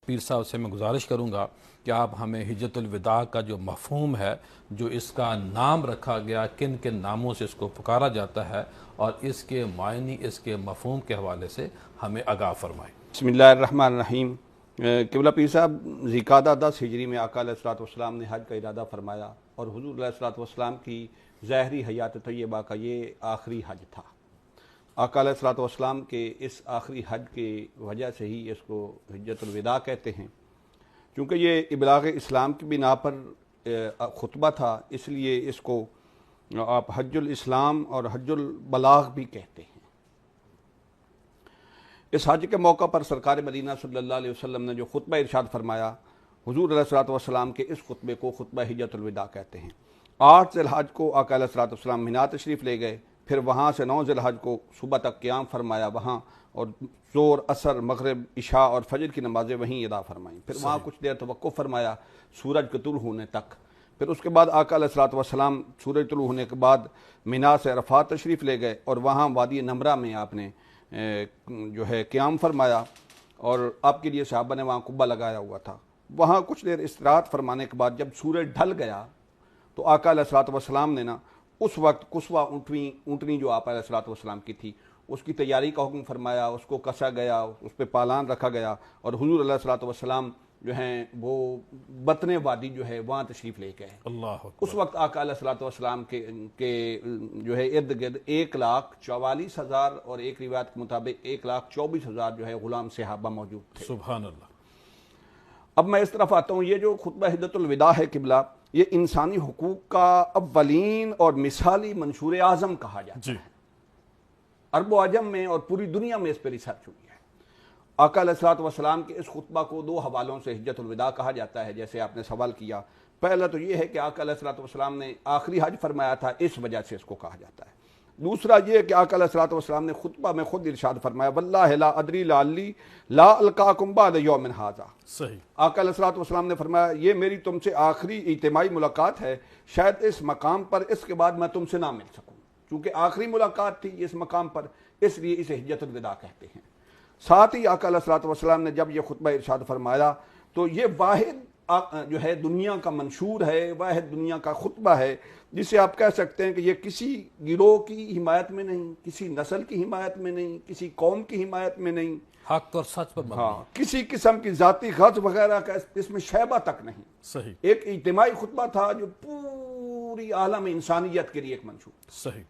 پیر صاحب سے میں گزارش کروں گا کہ آپ ہمیں حجۃ الوداع کا جو مفہوم ہے، جو اس کا نام رکھا گیا، کن کن ناموں سے اس کو پکارا جاتا ہے، اور اس کے معنی، اس کے مفہوم کے حوالے سے ہمیں آگاہ فرمائیں۔ بسم اللہ الرحمن الرحیم۔ قبلہ پیر صاحب، ذوالقعدہ 10 ہجری میں آقا علیہ الصلوۃ والسلام نے حج کا ارادہ فرمایا، اور حضور علیہ الصلوۃ والسلام کی ظاہری حیات طیبہ کا یہ آخری حج تھا۔ آقا علیہ الصلوۃ والسلام کے اس آخری حج کی وجہ سے ہی اس کو حجۃ الوداع کہتے ہیں، چونکہ یہ ابلاغ اسلام کی بنا پر خطبہ تھا، اس لیے اس کو آپ حج الاسلام اور حج البلاغ بھی کہتے ہیں۔ اس حج کے موقع پر سرکار مدینہ صلی اللہ علیہ وسلم نے جو خطبہ ارشاد فرمایا، حضور علیہ الصلوۃ والسلام کے اس خطبے کو خطبہ حجۃ الوداع کہتے ہیں۔ 8 ذی الحج کو آقا علیہ الصلوۃ والسلام مینا تشریف لے گئے، پھر وہاں سے 9 ذی الحج کو صبح تک قیام فرمایا وہاں، اور ظہر، عصر، مغرب، عشاء اور فجر کی نمازیں وہیں ادا فرمائیں، پھر وہاں کچھ دیر توقف فرمایا سورج کے طلوع ہونے تک۔ پھر اس کے بعد آقا علیہ الصلوۃ والسلام سورج طلوع ہونے کے بعد مینا سے عرفات تشریف لے گئے، اور وہاں وادی نمرہ میں آپ نے جو ہے قیام فرمایا، اور آپ کے لیے صحابہ نے وہاں قبہ لگایا ہوا تھا۔ وہاں کچھ دیر استراحت فرمانے کے بعد جب سورج ڈھل گیا تو آقا علیہ الصلوۃ والسلام نے اس وقت قصوہ اونٹنی جو آقا علیہ الصلوۃ والسلام کی تھی، اس کی تیاری کا حکم فرمایا، اس کو کسا گیا، اس پہ پالان رکھا گیا، اور حضور علیہ الصلوۃ والسلام جو ہیں وہ بطن وادی جو ہے وہاں تشریف لے گئے۔ اللہ اس وقت آقا علیہ الصلوۃ والسلام کے جو ہے ارد گرد 1,44,000 اور ایک روایت کے مطابق 1,24,000 جو ہے غلام صحابہ موجود تھے۔ سبحان اللہ۔ اب میں اس طرف آتا ہوں، یہ جو خطبہ حجۃ الوداع ہے قبلہ، یہ انسانی حقوق کا اولین اور مثالی منشور اعظم کہا جاتا ہے۔ عرب و عجم میں اور پوری دنیا میں اس پہ ریسرچ ہوئی ہے۔ آقا علیہ الصلوۃ والسلام کے اس خطبہ کو 2 حوالوں سے حجۃ الوداع کہا جاتا ہے، جیسے آپ نے سوال کیا۔ پہلا تو یہ ہے کہ آقا علیہ الصلوۃ والسلام نے آخری حج فرمایا تھا، اس وجہ سے اس کو کہا جاتا ہے۔ دوسرا یہ کہ آقا علیہ الصلوۃ والسلام نے خطبہ میں خود ارشاد فرمایا، واللہ لا ادری لعلی لا القاکم بعد یوم ھذا۔ صحیح۔ آقا علیہ الصلوۃ والسلام نے فرمایا، یہ میری تم سے آخری اجتماعی ملاقات ہے، شاید اس مقام پر اس کے بعد میں تم سے نہ مل سکوں، چونکہ آخری ملاقات تھی اس مقام پر، اس لیے اسے حجۃ الوداع کہتے ہیں۔ ساتھ ہی آقا علیہ الصلوۃ والسلام نے جب یہ خطبہ ارشاد فرمایا تو یہ واحد جو ہے دنیا کا منشور ہے، واحد دنیا کا خطبہ ہے، جسے آپ کہہ سکتے ہیں کہ یہ کسی گروہ کی حمایت میں نہیں، کسی نسل کی حمایت میں نہیں، کسی قوم کی حمایت میں نہیں، حق اور سچ پر مبنی۔ کسی قسم کی ذاتی غرض وغیرہ کا اس میں شائبہ تک نہیں۔ صحیح۔ ایک اجتماعی خطبہ تھا جو پوری عالم انسانیت کے لیے ایک منشور۔ صحیح۔